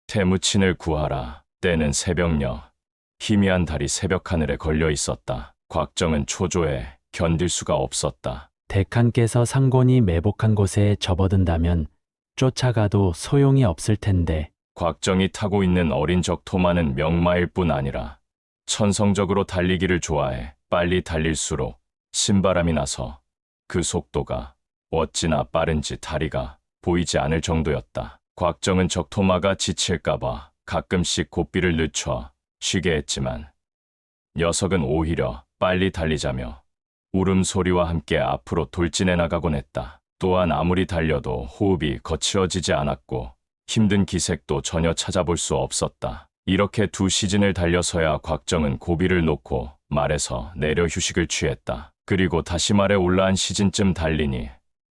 태무친을 구하라. 때는 새벽녘. 희미한 달이 새벽 하늘에 걸려 있었다. 곽정은 초조해 견딜 수가 없었다. 대칸께서 상곤이 매복한 곳에 접어든다면 쫓아가도 소용이 없을 텐데. 곽정이 타고 있는 어린 적토마는 명마일 뿐 아니라 천성적으로 달리기를 좋아해 빨리 달릴수록 신바람이 나서 그 속도가 어찌나 빠른지 다리가 보이지 않을 정도였다. 곽정은 적토마가 지칠까봐 가끔씩 고삐를 늦춰 쉬게 했지만 녀석은 오히려 빨리 달리자며 울음소리와 함께 앞으로 돌진해 나가곤 했다. 또한 아무리 달려도 호흡이 거칠어지지 않았고 힘든 기색도 전혀 찾아볼 수 없었다. 이렇게 2시즌을 달려서야 곽정은 고비를 놓고 말에서 내려 휴식을 취했다. 그리고 다시 말에 올라한 시즌쯤 달리니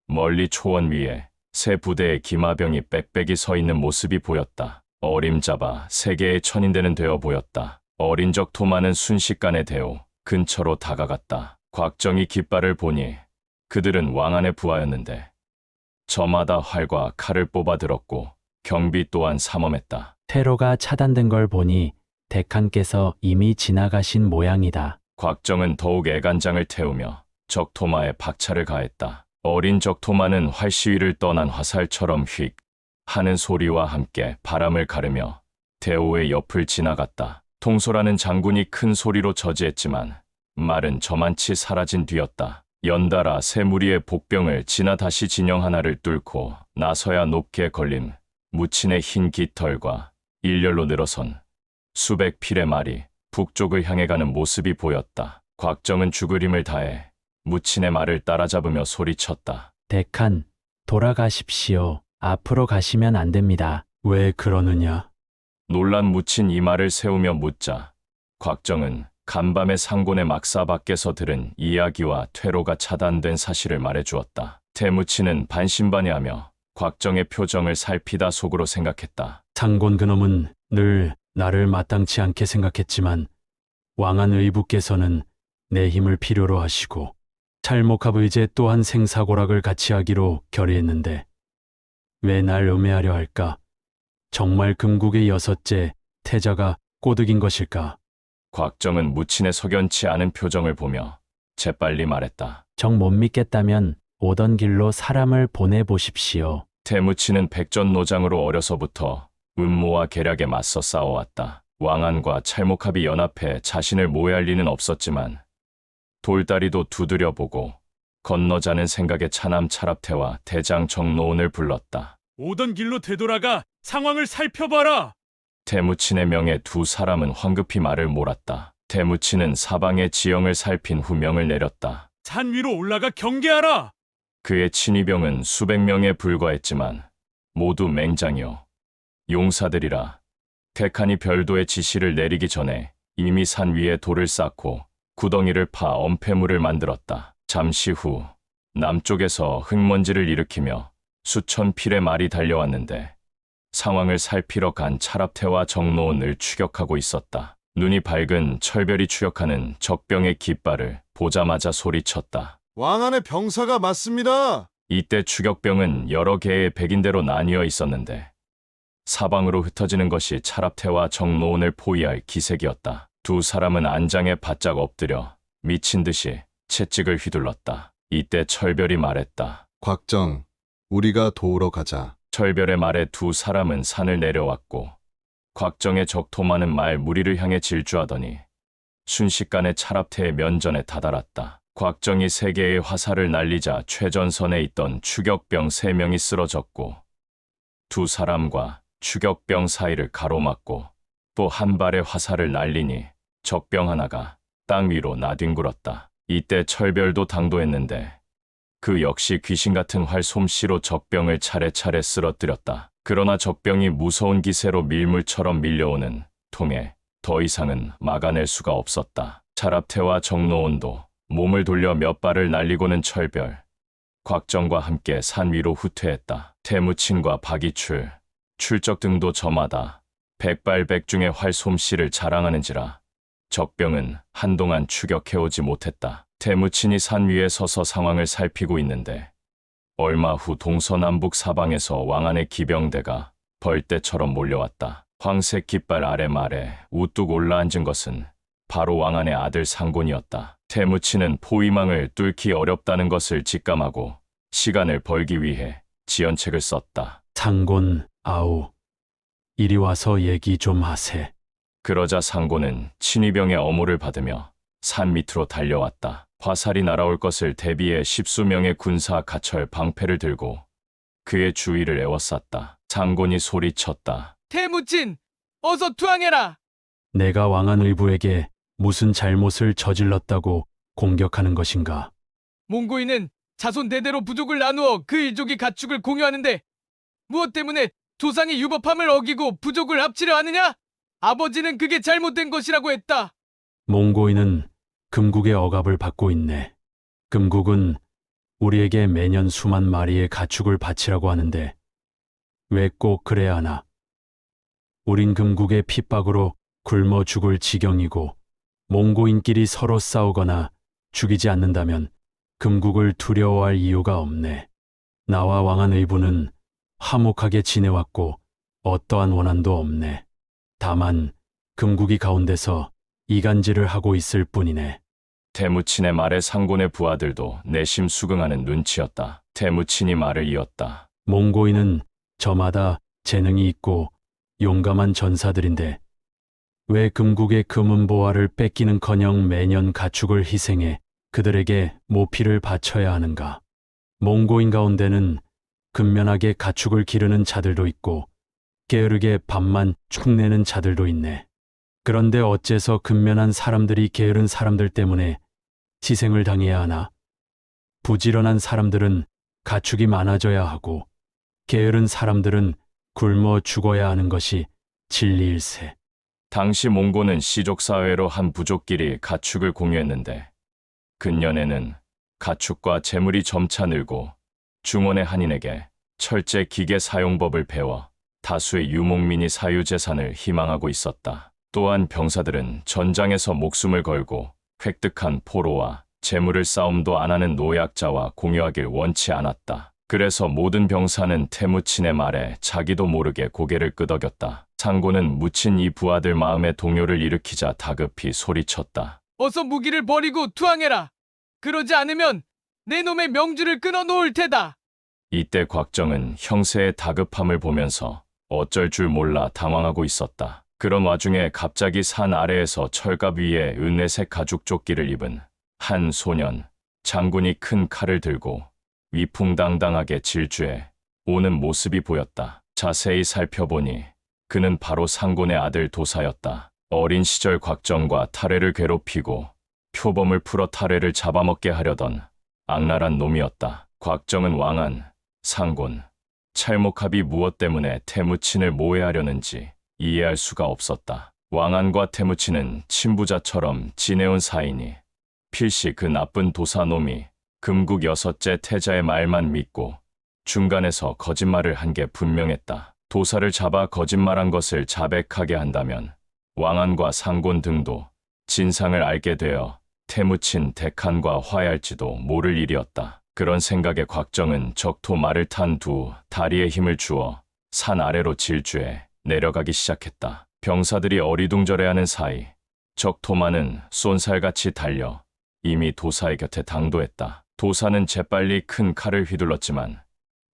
멀리 초원 위에 새 부대의 기마병이 빽빽이 서 있는 모습이 보였다. 어림잡아 세계의 천인대는 되어 보였다. 어린 적토마는 순식간에 대오 근처로 다가갔다. 곽정이 깃발을 보니 그들은 왕안의 부하였는데 저마다 활과 칼을 뽑아 들었고 경비 또한 삼엄했다. 퇴로가 차단된 걸 보니 대칸께서 이미 지나가신 모양이다. 곽정은 더욱 애간장을 태우며 적토마에 박차를 가했다. 어린 적토마는 활시위를 떠난 화살처럼 휙 하는 소리와 함께 바람을 가르며 대오의 옆을 지나갔다. 통솔하는 장군이 큰 소리로 저지했지만 말은 저만치 사라진 뒤였다. 연달아 세 무리의 복병을 지나 다시 진영 하나를 뚫고 나서야 높게 걸린 무친의 흰 깃털과 일렬로 늘어선 수백 필의 말이 북쪽을 향해 가는 모습이 보였다. 곽정은 죽을 힘을 다해 무친의 말을 따라잡으며 소리쳤다. 대칸, 돌아가십시오. 앞으로 가시면 안 됩니다. 왜 그러느냐? 놀란 무친 이 말을 세우며 묻자 곽정은 간밤에 상곤의 막사 밖에서 들은 이야기와 퇴로가 차단된 사실을 말해주었다. 태무친은 반신반의하며 곽정의 표정을 살피다 속으로 생각했다. 상곤 그놈은 늘 나를 마땅치 않게 생각했지만 왕안 의부께서는 내 힘을 필요로 하시고 찰목합 의제 또한 생사고락을 같이 하기로 결의했는데 왜 날 음해하려 할까? 정말 금국의 6째 태자가 꼬드긴 것일까? 곽정은 무친의 석연치 않은 표정을 보며 재빨리 말했다. 정 못 믿겠다면 오던 길로 사람을 보내보십시오. 태무친은 백전노장으로 어려서부터 음모와 계략에 맞서 싸워왔다. 왕안과 찰목합이 연합해 자신을 모해할 리는 없었지만 돌다리도 두드려보고 건너자는 생각에 차남 차랍태와 대장 정노원을 불렀다. 오던 길로 되돌아가 상황을 살펴봐라. 태무친의 명에 2사람은 황급히 말을 몰았다. 태무친은 사방의 지형을 살핀 후 명을 내렸다. 산 위로 올라가 경계하라. 그의 친위병은 수백 명에 불과했지만 모두 맹장이요 용사들이라 대칸이 별도의 지시를 내리기 전에 이미 산 위에 돌을 쌓고 구덩이를 파 엄폐물을 만들었다. 잠시 후 남쪽에서 흙먼지를 일으키며 수천 필의 말이 달려왔는데 상황을 살피러 간 차랍태와 정노원을 추격하고 있었다. 눈이 밝은 철별이 추격하는 적병의 깃발을 보자마자 소리쳤다. 왕안의 병사가 맞습니다. 이때 추격병은 여러 개의 백인대로 나뉘어 있었는데 사방으로 흩어지는 것이 차랍태와 정노원을 포위할 기색이었다. 2사람은 안장에 바짝 엎드려 미친 듯이 채찍을 휘둘렀다. 이때 철별이 말했다. 곽정, 우리가 도우러 가자. 철별의 말에 2사람은 산을 내려왔고 곽정의 적토마는 말 무리를 향해 질주하더니 순식간에 차랍태의 면전에 다다랐다. 곽정이 3개의 화살을 날리자 최전선에 있던 추격병 3명이 쓰러졌고 2사람과 추격병 사이를 가로막고 또 한 발의 화살을 날리니 적병 하나가 땅 위로 나뒹굴었다. 이때 철별도 당도했는데 그 역시 귀신 같은 활 솜씨로 적병을 차례차례 쓰러뜨렸다. 그러나 적병이 무서운 기세로 밀물처럼 밀려오는 통에 더 이상은 막아낼 수가 없었다. 차랍태와 정노원도 몸을 돌려 몇 발을 날리고는 철별, 곽정과 함께 산 위로 후퇴했다. 태무친과 박이출, 출적 등도 저마다 백발백중의 활 솜씨를 자랑하는지라 적병은 한동안 추격해오지 못했다. 태무친이 산 위에 서서 상황을 살피고 있는데 얼마 후 동서남북 사방에서 왕안의 기병대가 벌떼처럼 몰려왔다. 황색 깃발 아래 말에 우뚝 올라앉은 것은 바로 왕안의 아들 상곤이었다. 태무치는 포위망을 뚫기 어렵다는 것을 직감하고 시간을 벌기 위해 지연책을 썼다. 상곤, 아우. 이리 와서 얘기 좀 하세. 그러자 상곤은 친위병의 엄호를 받으며 산 밑으로 달려왔다. 화살이 날아올 것을 대비해 십수명의 군사 가철 방패를 들고 그의 주위를 에워쌌다. 상곤이 소리쳤다. 태무친, 어서 투항해라. 내가 왕안 의부에게 무슨 잘못을 저질렀다고 공격하는 것인가? 몽고인은 자손 대대로 부족을 나누어 그 일족이 가축을 공유하는데 무엇 때문에 조상의 유법함을 어기고 부족을 합치려 하느냐? 아버지는 그게 잘못된 것이라고 했다. 몽고인은 금국의 억압을 받고 있네. 금국은 우리에게 매년 수만 마리의 가축을 바치라고 하는데 왜 꼭 그래야 하나? 우린 금국의 핍박으로 굶어 죽을 지경이고 몽고인끼리 서로 싸우거나 죽이지 않는다면 금국을 두려워할 이유가 없네. 나와 왕안 의부는 화목하게 지내왔고 어떠한 원한도 없네. 다만 금국이 가운데서 이간질을 하고 있을 뿐이네. 태무친의 말에 상곤의 부하들도 내심 수긍하는 눈치였다. 태무친이 말을 이었다. 몽고인은 저마다 재능이 있고 용감한 전사들인데 왜 금국의 금은보화를 뺏기는커녕 매년 가축을 희생해 그들에게 모피를 바쳐야 하는가? 몽고인 가운데는 근면하게 가축을 기르는 자들도 있고 게으르게 밥만 축내는 자들도 있네. 그런데 어째서 근면한 사람들이 게으른 사람들 때문에 희생을 당해야 하나? 부지런한 사람들은 가축이 많아져야 하고 게으른 사람들은 굶어 죽어야 하는 것이 진리일세. 당시 몽고는 시족사회로 한 부족끼리 가축을 공유했는데 근년에는 가축과 재물이 점차 늘고 중원의 한인에게 철제 기계 사용법을 배워 다수의 유목민이 사유재산을 희망하고 있었다. 또한 병사들은 전장에서 목숨을 걸고 획득한 포로와 재물을 싸움도 안 하는 노약자와 공유하길 원치 않았다. 그래서 모든 병사는 태무친의 말에 자기도 모르게 고개를 끄덕였다. 상곤은 묻힌 이 부하들 마음에 동요를 일으키자 다급히 소리쳤다. 어서 무기를 버리고 투항해라. 그러지 않으면 내 놈의 명주를 끊어 놓을 테다. 이때 곽정은 형세의 다급함을 보면서 어쩔 줄 몰라 당황하고 있었다. 그런 와중에 갑자기 산 아래에서 철갑 위에 은내색 가죽 조끼를 입은 한 소년, 장군이 큰 칼을 들고 위풍당당하게 질주해 오는 모습이 보였다. 자세히 살펴보니 그는 바로 상곤의 아들 도사였다. 어린 시절 곽정과 탈해를 괴롭히고 표범을 풀어 탈해를 잡아먹게 하려던 악랄한 놈이었다. 곽정은 왕안, 상곤, 찰목합이 무엇 때문에 태무친을 모해하려는지 이해할 수가 없었다. 왕안과 태무친은 친부자처럼 지내온 사이니 필시 그 나쁜 도사놈이 금국 6째 태자의 말만 믿고 중간에서 거짓말을 한 게 분명했다. 도사를 잡아 거짓말한 것을 자백하게 한다면 왕안과 상곤 등도 진상을 알게 되어 태무친 대칸과 화해할지도 모를 일이었다. 그런 생각에 곽정은 적토 말을 탄 두 다리에 힘을 주어 산 아래로 질주해 내려가기 시작했다. 병사들이 어리둥절해하는 사이 적토마는 쏜살같이 달려 이미 도사의 곁에 당도했다. 도사는 재빨리 큰 칼을 휘둘렀지만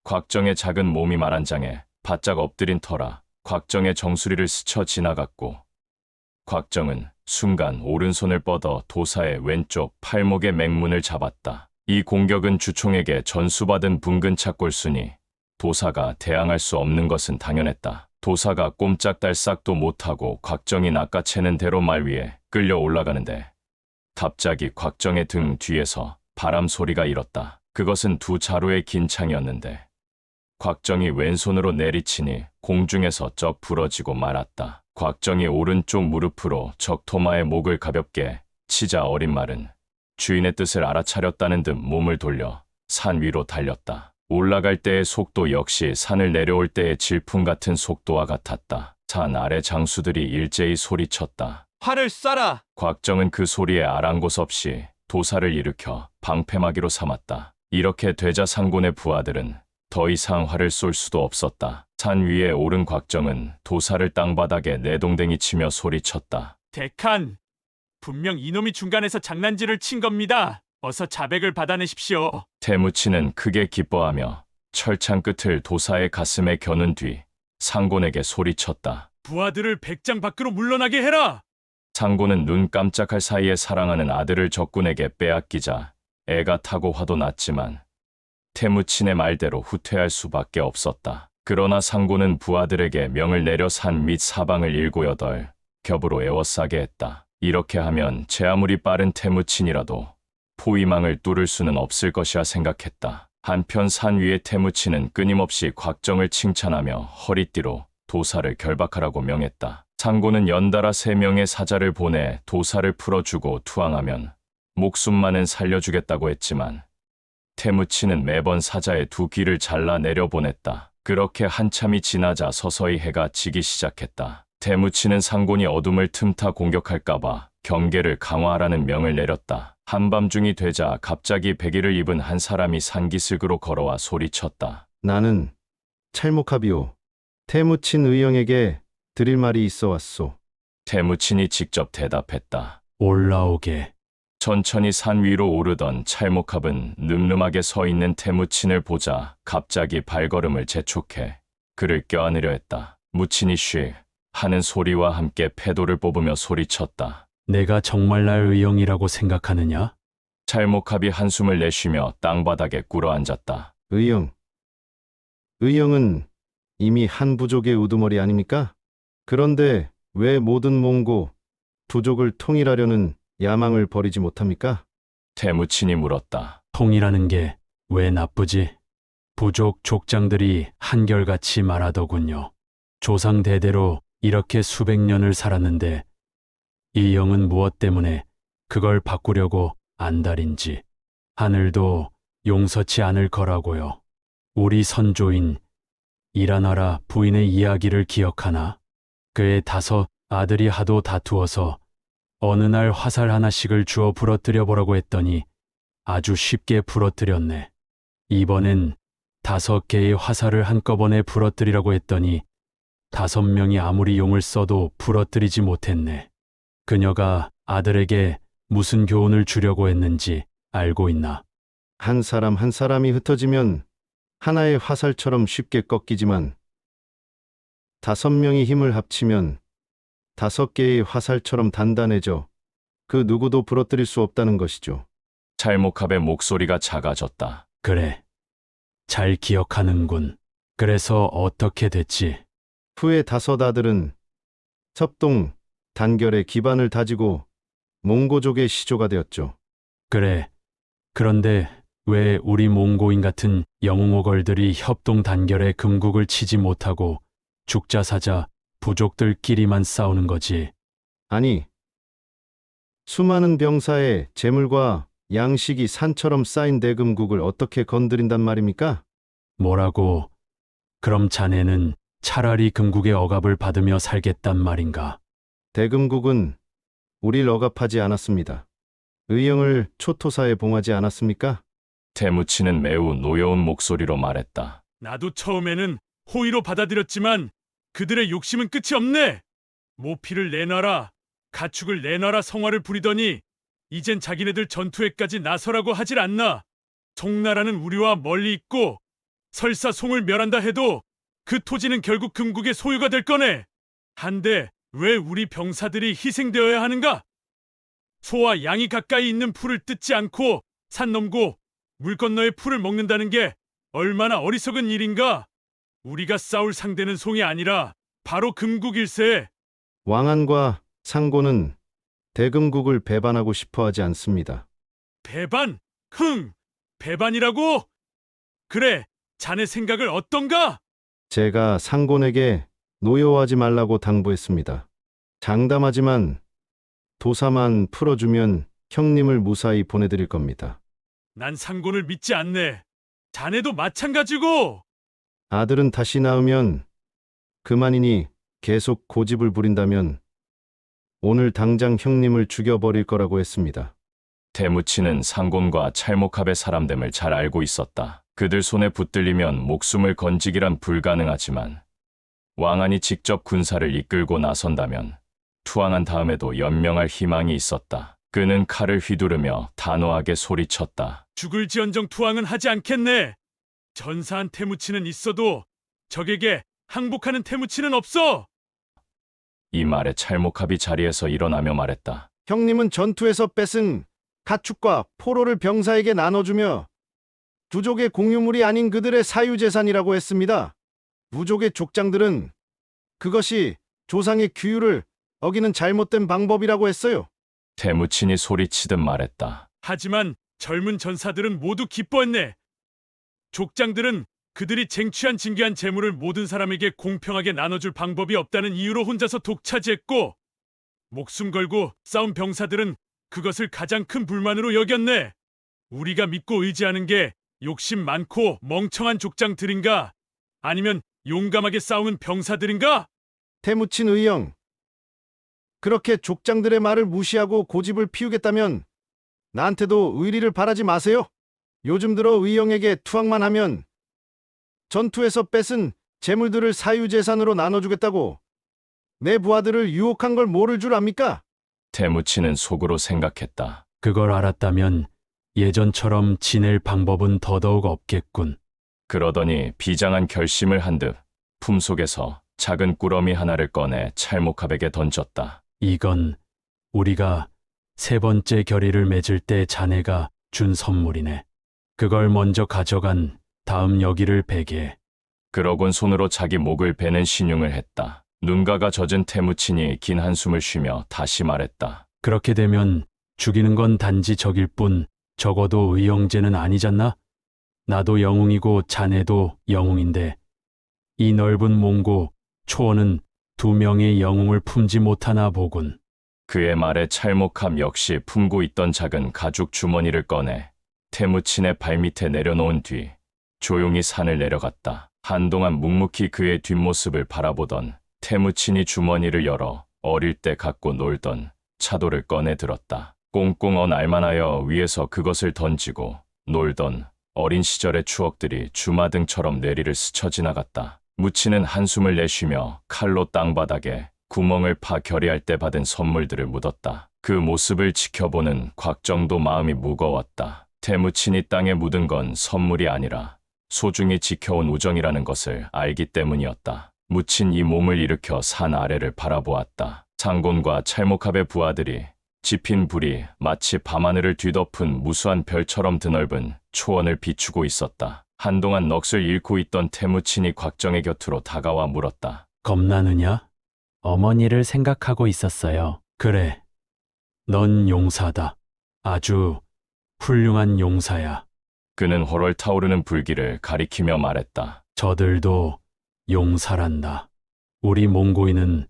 곽정의 작은 몸이 말한장에 바짝 엎드린 터라 곽정의 정수리를 스쳐 지나갔고 곽정은 순간 오른손을 뻗어 도사의 왼쪽 팔목의 맹문을 잡았다. 이 공격은 주총에게 전수받은 붕근 착골수니 도사가 대항할 수 없는 것은 당연했다. 도사가 꼼짝달싹도 못하고 곽정이 낚아채는 대로 말 위에 끌려 올라가는데 갑자기 곽정의 등 뒤에서 바람 소리가 일었다. 그것은 두 자루의 긴 창이었는데 곽정이 왼손으로 내리치니 공중에서 쩍 부러지고 말았다. 곽정이 오른쪽 무릎으로 적토마의 목을 가볍게 치자 어린 말은 주인의 뜻을 알아차렸다는 듯 몸을 돌려 산 위로 달렸다. 올라갈 때의 속도 역시 산을 내려올 때의 질풍 같은 속도와 같았다. 산 아래 장수들이 일제히 소리쳤다. 활을 쏴라. 곽정은 그 소리에 아랑곳 없이 도사를 일으켜 방패막이로 삼았다. 이렇게 되자 상곤의 부하들은 더 이상 화를 쏠 수도 없었다. 산 위에 오른 곽정은 도사를 땅바닥에 내동댕이 치며 소리쳤다. 대칸, 분명 이놈이 중간에서 장난질을 친 겁니다. 어서 자백을 받아내십시오. 태무치는 크게 기뻐하며 철창 끝을 도사의 가슴에 겨눈 뒤 상곤에게 소리쳤다. 부하들을 백장 밖으로 물러나게 해라. 상곤은 눈 깜짝할 사이에 사랑하는 아들을 적군에게 빼앗기자 애가 타고 화도 났지만 태무친의 말대로 후퇴할 수밖에 없었다. 그러나 상곤은 부하들에게 명을 내려 산 및 사방을 일고여덟 겹으로 에워싸게 했다. 이렇게 하면 제 아무리 빠른 태무친이라도 포위망을 뚫을 수는 없을 것이라 생각했다. 한편 산 위의 태무친은 끊임없이 곽정을 칭찬하며 허리띠로 도사를 결박하라고 명했다. 상고는 연달아 3명의 사자를 보내 도사를 풀어주고 투항하면 목숨만은 살려주겠다고 했지만 태무치는 매번 사자의 2귀를 잘라 내려보냈다. 그렇게 한참이 지나자 서서히 해가 지기 시작했다. 태무치는 상곤이 어둠을 틈타 공격할까봐 경계를 강화하라는 명을 내렸다. 한밤중이 되자 갑자기 백의를 입은 한 사람이 산기슭으로 걸어와 소리쳤다. 나는 찰모카비오. 태무친 의형에게 드릴 말이 있어 왔소. 태무친이 직접 대답했다. 올라오게. 천천히 산 위로 오르던 찰모캅은 늠름하게 서 있는 태무친을 보자 갑자기 발걸음을 재촉해 그를 껴안으려 했다. 무친이 쉬 하는 소리와 함께 패도를 뽑으며 소리쳤다. 내가 정말 날 의형이라고 생각하느냐? 찰모캅이 한숨을 내쉬며 땅바닥에 꿇어앉았다. 의형. 의형은 이미 한 부족의 우두머리 아닙니까? 그런데 왜 모든 몽고 부족을 통일하려는 야망을 버리지 못합니까? 태무친이 물었다. 통이라는 게 왜 나쁘지? 부족 족장들이 한결같이 말하더군요. 조상 대대로 이렇게 수백 년을 살았는데 이 영은 무엇 때문에 그걸 바꾸려고 안달인지 하늘도 용서치 않을 거라고요. 우리 선조인 이라나라 부인의 이야기를 기억하나? 그의 5 아들이 하도 다투어서 어느 날 화살 하나씩을 주어 부러뜨려 보라고 했더니 아주 쉽게 부러뜨렸네. 이번엔 5개의 화살을 한꺼번에 부러뜨리라고 했더니 5명이 아무리 용을 써도 부러뜨리지 못했네. 그녀가 아들에게 무슨 교훈을 주려고 했는지 알고 있나? 한 사람 한 사람이 흩어지면 하나의 화살처럼 쉽게 꺾이지만 5명이 힘을 합치면 5개의 화살처럼 단단해져 그 누구도 부러뜨릴 수 없다는 것이죠. 찰모캅의 목소리가 작아졌다. 그래. 잘 기억하는군. 그래서 어떻게 됐지? 후에 5 아들은 섭동 단결의 기반을 다지고 몽고족의 시조가 되었죠. 그래. 그런데 왜 우리 몽고인 같은 영웅오걸들이 협동 단결에 금국을 치지 못하고 죽자사자 부족들끼리만 싸우는 거지? 아니, 수많은 병사의 재물과 양식이 산처럼 쌓인 대금국을 어떻게 건드린단 말입니까? 뭐라고? 그럼 자네는 차라리 금국의 억압을 받으며 살겠단 말인가? 대금국은 우릴 억압하지 않았습니다. 의형을 초토사에 봉하지 않았습니까? 태무치는 매우 노여운 목소리로 말했다. 나도 처음에는 호의로 받아들였지만 그들의 욕심은 끝이 없네. 모피를 내놔라, 가축을 내놔라 성화를 부리더니 이젠 자기네들 전투에까지 나서라고 하질 않나. 송나라는 우리와 멀리 있고 설사 송을 멸한다 해도 그 토지는 결국 금국의 소유가 될 거네. 한데 왜 우리 병사들이 희생되어야 하는가? 소와 양이 가까이 있는 풀을 뜯지 않고 산 넘고 물 건너의 풀을 먹는다는 게 얼마나 어리석은 일인가? 우리가 싸울 상대는 송이 아니라 바로 금국일세. 왕안과 상고는 대금국을 배반하고 싶어 하지 않습니다. 배반? 배반이라고? 그래, 자네 생각을 어떤가? 제가 상곤에게 노여워하지 말라고 당부했습니다. 장담하지만 도사만 풀어주면 형님을 무사히 보내드릴 겁니다. 난 상곤을 믿지 않네. 자네도 마찬가지고. 아들은 다시 낳으면 그만이니 계속 고집을 부린다면 오늘 당장 형님을 죽여버릴 거라고 했습니다. 태무치는 상곤과 찰모캅의 사람됨을 잘 알고 있었다. 그들 손에 붙들리면 목숨을 건지기란 불가능하지만 왕안이 직접 군사를 이끌고 나선다면 투항한 다음에도 연명할 희망이 있었다. 그는 칼을 휘두르며 단호하게 소리쳤다. 죽을지언정 투항은 하지 않겠네. 전사한 태무치는 있어도 적에게 항복하는 태무치는 없어. 이 말에 찰목합이 자리에서 일어나며 말했다. 형님은 전투에서 뺏은 가축과 포로를 병사에게 나눠주며 부족의 공유물이 아닌 그들의 사유재산이라고 했습니다. 부족의 족장들은 그것이 조상의 규율을 어기는 잘못된 방법이라고 했어요. 태무친이 소리치듯 말했다. 하지만 젊은 전사들은 모두 기뻐했네. 족장들은 그들이 쟁취한 징계한 재물을 모든 사람에게 공평하게 나눠줄 방법이 없다는 이유로 혼자서 독차지했고, 목숨 걸고 싸운 병사들은 그것을 가장 큰 불만으로 여겼네. 우리가 믿고 의지하는 게 욕심 많고 멍청한 족장들인가? 아니면 용감하게 싸우는 병사들인가? 태무친 의영, 그렇게 족장들의 말을 무시하고 고집을 피우겠다면 나한테도 의리를 바라지 마세요. 요즘 들어 의영에게 투항만 하면 전투에서 뺏은 재물들을 사유재산으로 나눠주겠다고 내 부하들을 유혹한 걸 모를 줄 압니까? 태무친은 속으로 생각했다. 그걸 알았다면 예전처럼 지낼 방법은 더더욱 없겠군. 그러더니 비장한 결심을 한 듯 품속에서 작은 꾸러미 하나를 꺼내 찰목합에게 던졌다. 이건 우리가 세 번째 결의를 맺을 때 자네가 준 선물이네. 그걸 먼저 가져간 다음 여기를 베게. 그러곤 손으로 자기 목을 베는 신용을 했다. 눈가가 젖은 태무친이 긴 한숨을 쉬며 다시 말했다. 그렇게 되면 죽이는 건 단지 적일 뿐 적어도 의형제는 아니잖나? 나도 영웅이고 자네도 영웅인데 이 넓은 몽고 초원은 두 명의 영웅을 품지 못하나 보군. 그의 말에 찰목함 역시 품고 있던 작은 가죽 주머니를 꺼내 태무친의 발밑에 내려놓은 뒤 조용히 산을 내려갔다. 한동안 묵묵히 그의 뒷모습을 바라보던 태무친이 주머니를 열어 어릴 때 갖고 놀던 차돌을 꺼내 들었다. 꽁꽁 언 알만하여 위에서 그것을 던지고 놀던 어린 시절의 추억들이 주마등처럼 뇌리를 스쳐 지나갔다. 무치는 한숨을 내쉬며 칼로 땅바닥에 구멍을 파 결의할 때 받은 선물들을 묻었다. 그 모습을 지켜보는 곽정도 마음이 무거웠다. 태무친이 땅에 묻은 건 선물이 아니라 소중히 지켜온 우정이라는 것을 알기 때문이었다. 묻힌 이 몸을 일으켜 산 아래를 바라보았다. 상곤과 찰목합의 부하들이 지핀 불이 마치 밤하늘을 뒤덮은 무수한 별처럼 드넓은 초원을 비추고 있었다. 한동안 넋을 잃고 있던 태무친이 곽정의 곁으로 다가와 물었다. 겁나느냐? 어머니를 생각하고 있었어요. 그래. 넌 용사다. 아주 훌륭한 용사야. 그는 홀월 타오르는 불길을 가리키며 말했다. 저들도 용사란다. 우리 몽고인은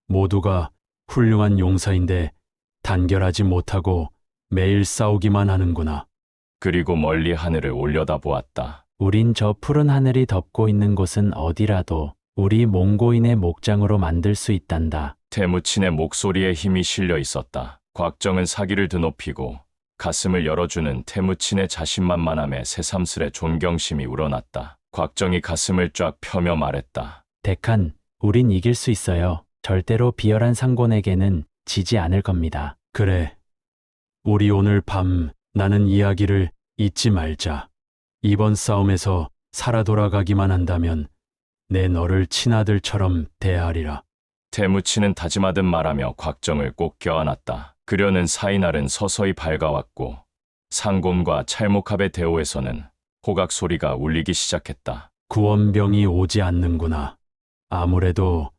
모두가 훌륭한 용사인데 단결하지 못하고 매일 싸우기만 하는구나. 그리고 멀리 하늘을 올려다보았다. 우린 저 푸른 하늘이 덮고 있는 곳은 어디라도 우리 몽고인의 목장으로 만들 수 있단다. 태무친의 목소리에 힘이 실려 있었다. 곽정은 사기를 드높이고 가슴을 열어주는 태무친의 자신만만함에 새삼스레 존경심이 우러났다. 곽정이 가슴을 쫙 펴며 말했다. 데칸, 우린 이길 수 있어요. 절대로 비열한 상곤에게는 지지 않을 겁니다. 그래. 우리 오늘 밤 나는 이야기를 잊지 말자. 이번 싸움에서 살아 돌아가기만 한다면 내 너를 친아들처럼 대하리라. 태무친은 다짐하듯 말하며 곽정을 꼭 껴안았다. 그려는 사이날은 서서히 밝아왔고 상곤과 찰목합의 대오에서는 호각 소리가 울리기 시작했다. 구원병이 오지 않는구나. 아무래도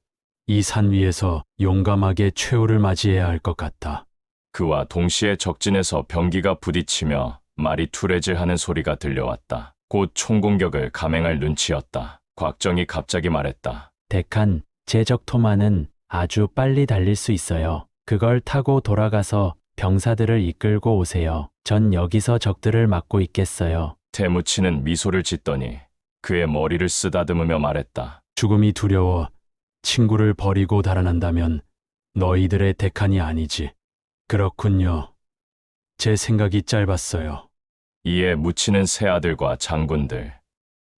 이 산 위에서 용감하게 최후를 맞이해야 할 것 같다. 그와 동시에 적진에서 병기가 부딪히며 말이 투레질하는 소리가 들려왔다. 곧 총공격을 감행할 눈치였다. 곽정이 갑자기 말했다. 데칸, 제 적 토마는 아주 빨리 달릴 수 있어요. 그걸 타고 돌아가서 병사들을 이끌고 오세요. 전 여기서 적들을 막고 있겠어요. 태무치는 미소를 짓더니 그의 머리를 쓰다듬으며 말했다. 죽음이 두려워 친구를 버리고 달아난다면 너희들의 데칸이 아니지. 그렇군요. 제 생각이 짧았어요. 이에 묻히는 세 아들과 장군들,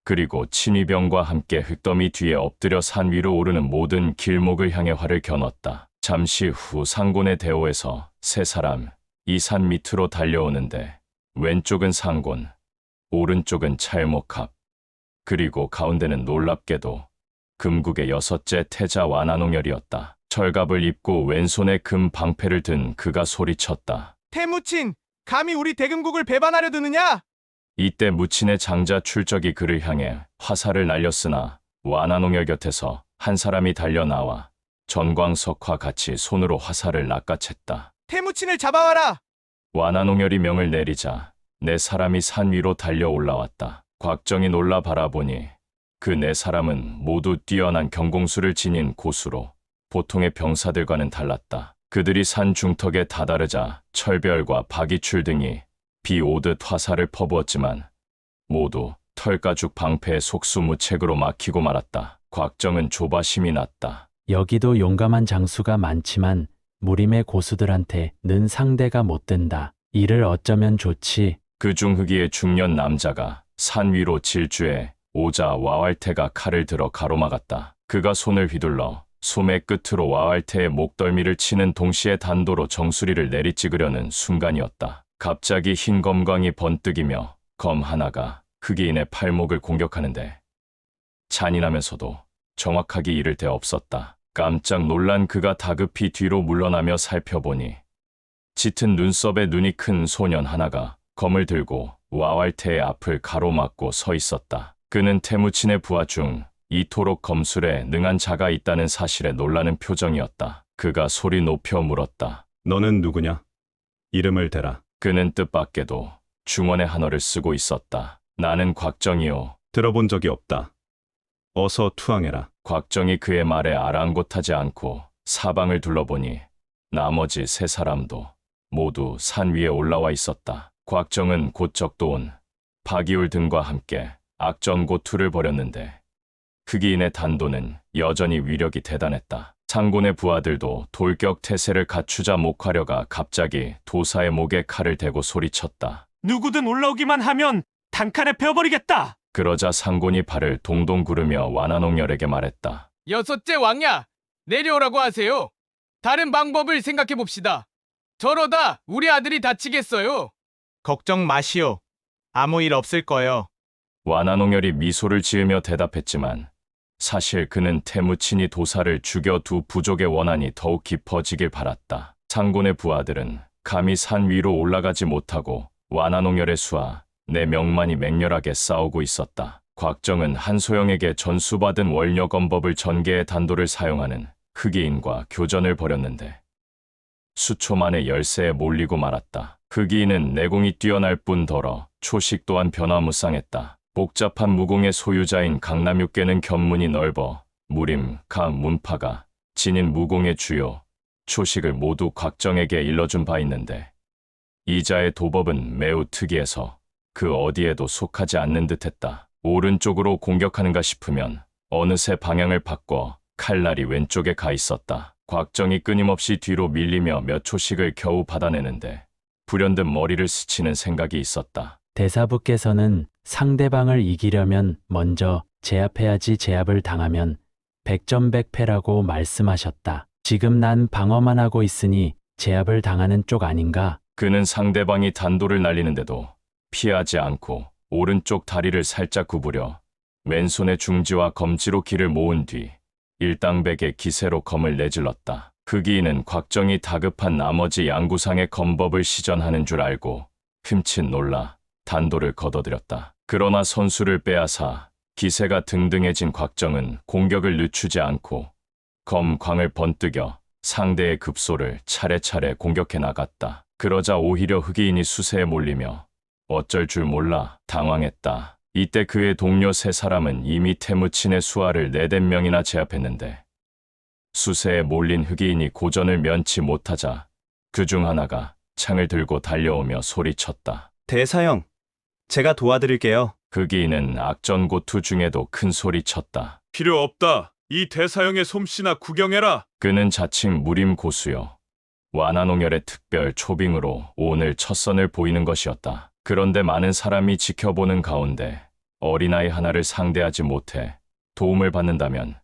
그리고 친위병과 함께 흙더미 뒤에 엎드려 산 위로 오르는 모든 길목을 향해 활을 겨눴다. 잠시 후 상곤의 대오에서 세 사람 이 산 밑으로 달려오는데 왼쪽은 상곤, 오른쪽은 찰목합, 그리고 가운데는 놀랍게도 금국의 여섯째 태자 완한홍열이었다. 철갑을 입고 왼손에 금 방패를 든 그가 소리쳤다. 태무친, 감히 우리 대금국을 배반하려 드느냐? 이때 무친의 장자 출적이 그를 향해 화살을 날렸으나 완한홍열 곁에서 한 사람이 달려나와 전광석과 같이 손으로 화살을 낚아챘다. 태무친을 잡아와라! 완한홍열이 명을 내리자 네 사람이 산 위로 달려 올라왔다. 곽정이 놀라 바라보니 그 네 사람은 모두 뛰어난 경공수를 지닌 고수로 보통의 병사들과는 달랐다. 그들이 산 중턱에 다다르자 철별과 박이출 등이 비 오듯 화살을 퍼부었지만 모두 털가죽 방패의 속수무책으로 막히고 말았다. 곽정은 조바심이 났다. 여기도 용감한 장수가 많지만 무림의 고수들한테 는 상대가 못 된다. 이를 어쩌면 좋지. 그중 흑이의 중년 남자가 산 위로 질주해 오자 와왈태가 칼을 들어 가로막았다. 그가 손을 휘둘러 소매 끝으로 와왈태의 목덜미를 치는 동시에 단도로 정수리를 내리찍으려는 순간이었다. 갑자기 흰 검광이 번뜩이며 검 하나가 흑이인의 팔목을 공격하는데 잔인하면서도 정확하게 이를 데 없었다. 깜짝 놀란 그가 다급히 뒤로 물러나며 살펴보니 짙은 눈썹에 눈이 큰 소년 하나가 검을 들고 와왈태의 앞을 가로막고 서 있었다. 그는 태무친의 부하 중 이토록 검술에 능한 자가 있다는 사실에 놀라는 표정이었다. 그가 소리 높여 물었다. 너는 누구냐? 이름을 대라. 그는 뜻밖에도 중원의 한어를 쓰고 있었다. 나는 곽정이요. 들어본 적이 없다. 어서 투항해라. 곽정이 그의 말에 아랑곳하지 않고 사방을 둘러보니 나머지 세 사람도 모두 산 위에 올라와 있었다. 곽정은 곧 적도온 박이울 등과 함께 악전고투를 벌였는데 흑이인의 단도는 여전히 위력이 대단했다. 상곤의 부하들도 돌격 태세를 갖추자 목화려가 갑자기 도사의 목에 칼을 대고 소리쳤다. 누구든 올라오기만 하면 단칼에 베어버리겠다. 그러자 상곤이 발을 동동 구르며 완한홍열에게 말했다. 여섯째 왕야, 내려오라고 하세요. 다른 방법을 생각해 봅시다. 저러다 우리 아들이 다치겠어요. 걱정 마시오. 아무 일 없을 거요. 완한홍열이 미소를 지으며 대답했지만 사실 그는 태무친이 도사를 죽여 두 부족의 원한이 더욱 깊어지길 바랐다. 상곤의 부하들은 감히 산 위로 올라가지 못하고 완한홍열의 수하 네 명만이 맹렬하게 싸우고 있었다. 곽정은 한소영에게 전수받은 월녀검법을 전개의 단도를 사용하는 흑이인과 교전을 벌였는데 수초 만에 열세에 몰리고 말았다. 흑이인은 내공이 뛰어날 뿐더러 초식 또한 변화무쌍했다. 복잡한 무공의 소유자인 강남육계는 견문이 넓어 무림, 강, 문파가 지닌 무공의 주요, 초식을 모두 곽정에게 일러준 바 있는데 이자의 도법은 매우 특이해서 그 어디에도 속하지 않는 듯했다. 오른쪽으로 공격하는가 싶으면 어느새 방향을 바꿔 칼날이 왼쪽에 가 있었다. 곽정이 끊임없이 뒤로 밀리며 몇 초씩을 겨우 받아내는데 불현듯 머리를 스치는 생각이 있었다. 대사부께서는 상대방을 이기려면 먼저 제압해야지 제압을 당하면 백전백패라고 말씀하셨다. 지금 난 방어만 하고 있으니 제압을 당하는 쪽 아닌가? 그는 상대방이 단도를 날리는데도 피하지 않고 오른쪽 다리를 살짝 구부려 왼손의 중지와 검지로 기를 모은 뒤 일당백의 기세로 검을 내질렀다. 흑이인은 곽정이 다급한 나머지 양구상의 검법을 시전하는 줄 알고 흠칫 놀라 단도를 걷어들였다. 그러나 선수를 빼앗아 기세가 등등해진 곽정은 공격을 늦추지 않고 검광을 번뜩여 상대의 급소를 차례차례 공격해 나갔다. 그러자 오히려 흑이인이 수세에 몰리며 어쩔 줄 몰라 당황했다. 이때 그의 동료 세 사람은 이미 태무친의 수하를 4-5명이나 제압했는데 수세에 몰린 흑이인이 고전을 면치 못하자 그중 하나가 창을 들고 달려오며 소리쳤다. 대사형, 제가 도와드릴게요. 흑이인은 악전고투 중에도 큰 소리쳤다. 필요 없다. 이 대사형의 솜씨나 구경해라. 그는 자칭 무림 고수요 완한홍열의 특별 초빙으로 오늘 첫 선을 보이는 것이었다. 그런데 많은 사람이 지켜보는 가운데 어린아이 하나를 상대하지 못해 도움을 받는다면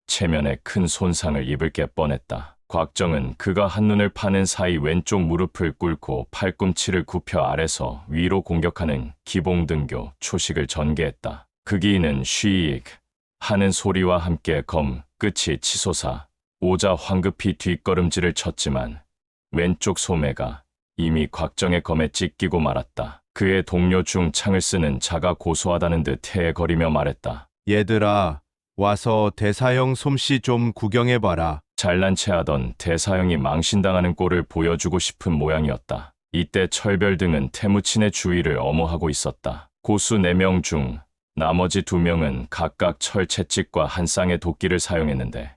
체면에 큰 손상을 입을 게 뻔했다. 곽정은 그가 한눈을 파는 사이 왼쪽 무릎을 꿇고 팔꿈치를 굽혀 아래서 위로 공격하는 기봉등교 초식을 전개했다. 크기는 쉬익 하는 소리와 함께 검 끝이 치솟아 오자 황급히 뒷걸음질을 쳤지만 왼쪽 소매가 이미 곽정의 검에 찢기고 말았다. 그의 동료 중 창을 쓰는 자가 고소하다는 듯 헤헤거리며 말했다. 얘들아, 와서 대사형 솜씨 좀 구경해봐라. 잘난 체하던 대사형이 망신당하는 꼴을 보여주고 싶은 모양이었다. 이때 철별 등은 태무친의 주위를 엄호하고 있었다. 고수 4명 중 나머지 2명은 각각 철 채찍과 한 쌍의 도끼를 사용했는데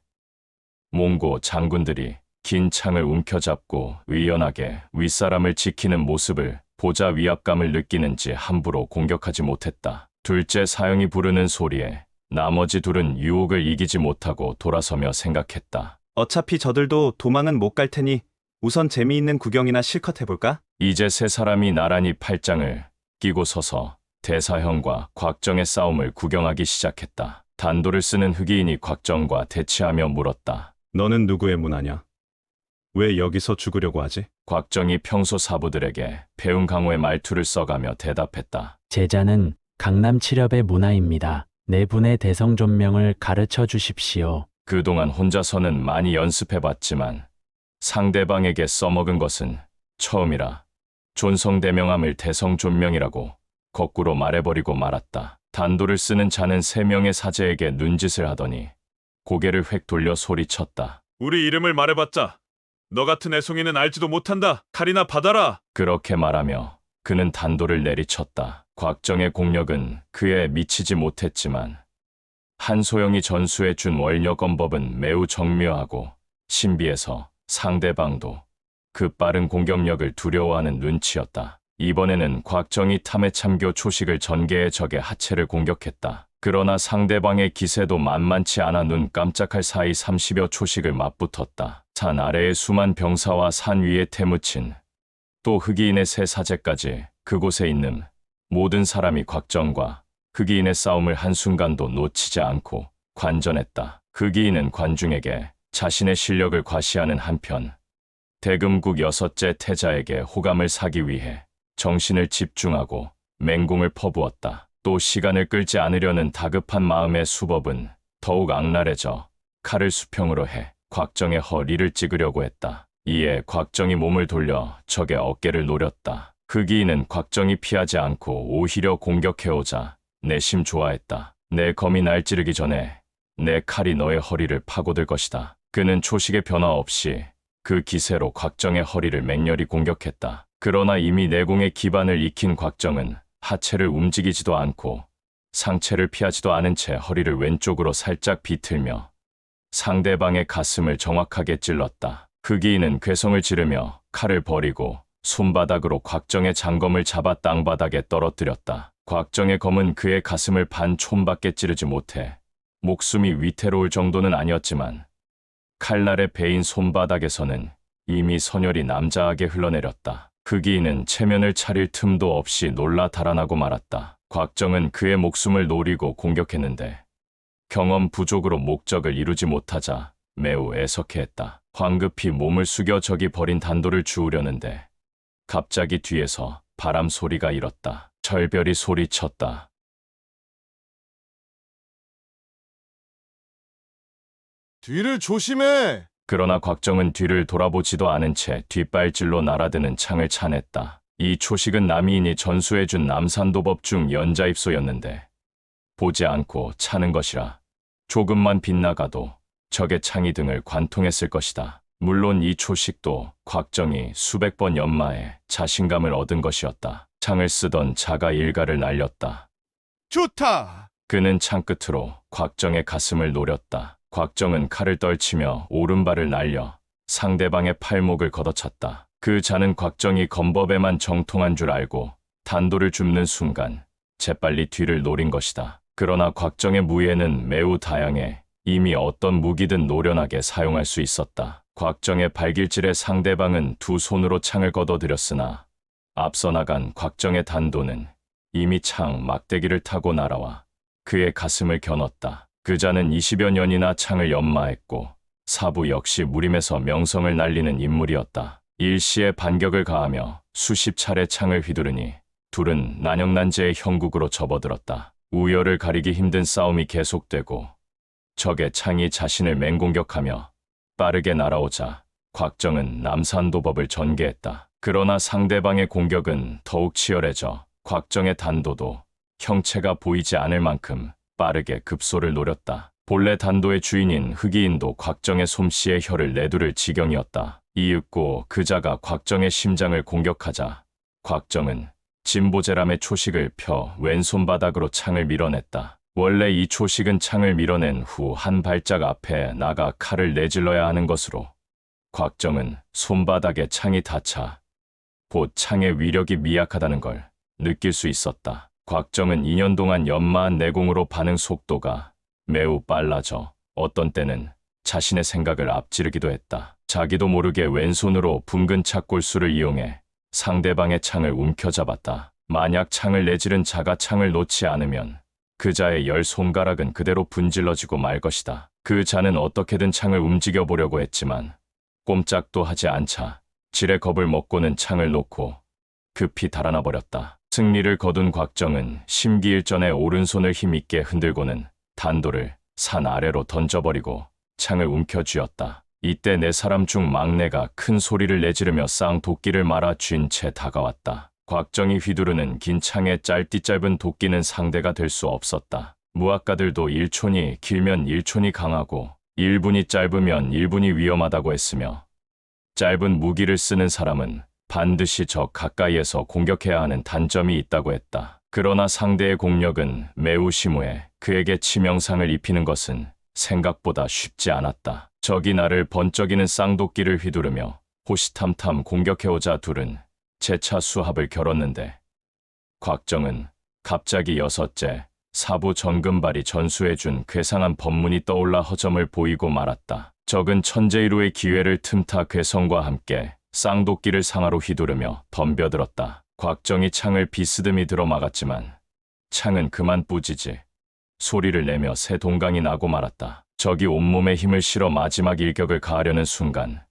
몽고 장군들이 긴 창을 움켜잡고 의연하게 윗사람을 지키는 모습을 보자 위압감을 느끼는지 함부로 공격하지 못했다. 둘째 사형이 부르는 소리에 나머지 둘은 유혹을 이기지 못하고 돌아서며 생각했다. 어차피 저들도 도망은 못 갈 테니 우선 재미있는 구경이나 실컷 해볼까? 이제 3사람이 나란히 팔짱을 끼고 서서 대사형과 곽정의 싸움을 구경하기 시작했다. 단도를 쓰는 흑이인이 곽정과 대치하며 물었다. 너는 누구의 문화냐? 왜 여기서 죽으려고 하지? 곽정이 평소 사부들에게 배운 강호의 말투를 써가며 대답했다. 제자는 강남 칠협의 문화입니다. 4분의 대성존명을 가르쳐 주십시오. 그동안 혼자서는 많이 연습해봤지만 상대방에게 써먹은 것은 처음이라 존성대명함을 대성존명이라고 거꾸로 말해버리고 말았다. 단도를 쓰는 자는 3명의 사제에게 눈짓을 하더니 고개를 획 돌려 소리쳤다. 우리 이름을 말해봤자 너 같은 애송이는 알지도 못한다. 칼이나 받아라. 그렇게 말하며 그는 단도를 내리쳤다. 곽정의 공력은 그에 미치지 못했지만 한소영이 전수해 준 월력검법은 매우 정묘하고 신비해서 상대방도 그 빠른 공격력을 두려워하는 눈치였다. 이번에는 곽정이 탐해 참교 초식을 전개해 적의 하체를 공격했다. 그러나 상대방의 기세도 만만치 않아 눈 깜짝할 사이 30여 초식을 맞붙었다. 산 아래의 수만 병사와 산 위의 태무친, 또 흑이인의 3사제까지 그곳에 있는 모든 사람이 곽정과 흑이인의 싸움을 한순간도 놓치지 않고 관전했다. 흑이인은 관중에게 자신의 실력을 과시하는 한편 대금국 6째 태자에게 호감을 사기 위해 정신을 집중하고 맹공을 퍼부었다. 또 시간을 끌지 않으려는 다급한 마음의 수법은 더욱 악랄해져 칼을 수평으로 해 곽정의 허리를 찌르려고 했다. 이에 곽정이 몸을 돌려 적의 어깨를 노렸다. 흑이인은 곽정이 피하지 않고 오히려 공격해오자 내심 좋아했다. 내 검이 날 찌르기 전에 내 칼이 너의 허리를 파고들 것이다. 그는 초식의 변화 없이 그 기세로 곽정의 허리를 맹렬히 공격했다. 그러나 이미 내공의 기반을 익힌 곽정은 하체를 움직이지도 않고 상체를 피하지도 않은 채 허리를 왼쪽으로 살짝 비틀며 상대방의 가슴을 정확하게 찔렀다. 흑이인은 괴성을 지르며 칼을 버리고 손바닥으로 곽정의 장검을 잡아 땅바닥에 떨어뜨렸다. 곽정의 검은 그의 가슴을 반 촌밖에 찌르지 못해 목숨이 위태로울 정도는 아니었지만 칼날의 베인 손바닥에서는 이미 선혈이 남자하게 흘러내렸다. 흑이인은 체면을 차릴 틈도 없이 놀라 달아나고 말았다. 곽정은 그의 목숨을 노리고 공격했는데 경험 부족으로 목적을 이루지 못하자 매우 애석해했다. 황급히 몸을 숙여 적이 버린 단도를 주우려는데 갑자기 뒤에서 바람 소리가 일었다. 철별이 소리쳤다. 뒤를 조심해! 그러나 곽정은 뒤를 돌아보지도 않은 채 뒷발질로 날아드는 창을 차냈다. 이 초식은 남이인이 전수해준 남산도법 중 연자입소였는데 보지 않고 차는 것이라 조금만 빗나가도 적의 창이 등을 관통했을 것이다. 물론 이 초식도 곽정이 수백 번 연마해 자신감을 얻은 것이었다. 창을 쓰던 자가 일가를 날렸다. 좋다! 그는 창 끝으로 곽정의 가슴을 노렸다. 곽정은 칼을 떨치며 오른발을 날려 상대방의 팔목을 걷어찼다. 그 자는 곽정이 검법에만 정통한 줄 알고 단도를 줍는 순간 재빨리 뒤를 노린 것이다. 그러나 곽정의 무예는 매우 다양해 이미 어떤 무기든 노련하게 사용할 수 있었다. 곽정의 발길질에 상대방은 두 손으로 창을 걷어들였으나 앞서 나간 곽정의 단도는 이미 창 막대기를 타고 날아와 그의 가슴을 겨눴다. 그 자는 20여 년이나 창을 연마했고 사부 역시 무림에서 명성을 날리는 인물이었다. 일시에 반격을 가하며 수십 차례 창을 휘두르니 둘은 난영난제의 형국으로 접어들었다. 우열을 가리기 힘든 싸움이 계속되고 적의 창이 자신을 맹공격하며 빠르게 날아오자 곽정은 남산도법을 전개했다. 그러나 상대방의 공격은 더욱 치열해져 곽정의 단도도 형체가 보이지 않을 만큼 빠르게 급소를 노렸다. 본래 단도의 주인인 흑이인도 곽정의 솜씨에 혀를 내두를 지경이었다. 이윽고 그자가 곽정의 심장을 공격하자 곽정은 진보제람의 초식을 펴 왼손바닥으로 창을 밀어냈다. 원래 이 초식은 창을 밀어낸 후 한 발짝 앞에 나가 칼을 내질러야 하는 것으로 곽정은 손바닥에 창이 닿자 곧 창의 위력이 미약하다는 걸 느낄 수 있었다. 곽정은 2년 동안 연마한 내공으로 반응 속도가 매우 빨라져 어떤 때는 자신의 생각을 앞지르기도 했다. 자기도 모르게 왼손으로 붉은 착골수를 이용해 상대방의 창을 움켜잡았다. 만약 창을 내지른 자가 창을 놓지 않으면 그자의 10손가락은 그대로 분질러지고 말 것이다. 그 자는 어떻게든 창을 움직여 보려고 했지만 꼼짝도 하지 않자 지레 겁을 먹고는 창을 놓고 급히 달아나 버렸다. 승리를 거둔 곽정은 심기일전에 오른손을 힘있게 흔들고는 단도를 산 아래로 던져버리고 창을 움켜쥐었다. 이때 네 사람 중 막내가 큰 소리를 내지르며 쌍도끼를 말아 쥔 채 다가왔다. 곽정이 휘두르는 긴 창의 짧디짧은 도끼는 상대가 될 수 없었다. 무학가들도 1촌이 길면 1촌이 강하고 1분이 짧으면 1분이 위험하다고 했으며 짧은 무기를 쓰는 사람은 반드시 적 가까이에서 공격해야 하는 단점이 있다고 했다. 그러나 상대의 공력은 매우 심오해 그에게 치명상을 입히는 것은 생각보다 쉽지 않았다. 적이 나를 번쩍이는 쌍도끼를 휘두르며 호시탐탐 공격해오자 둘은 재차 수합을 겨뤘는데 곽정은 갑자기 6째 사부 전금발이 전수해준 괴상한 법문이 떠올라 허점을 보이고 말았다. 적은 천재이루의 기회를 틈타 괴성과 함께 쌍도끼를 상하로 휘두르며 덤벼들었다. 곽정이 창을 비스듬히 들어막았지만 창은 그만 뿌지지 소리를 내며 새 동강이 나고 말았다. 적이 온몸에 힘을 실어 마지막 일격을 가하려는 순간